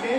6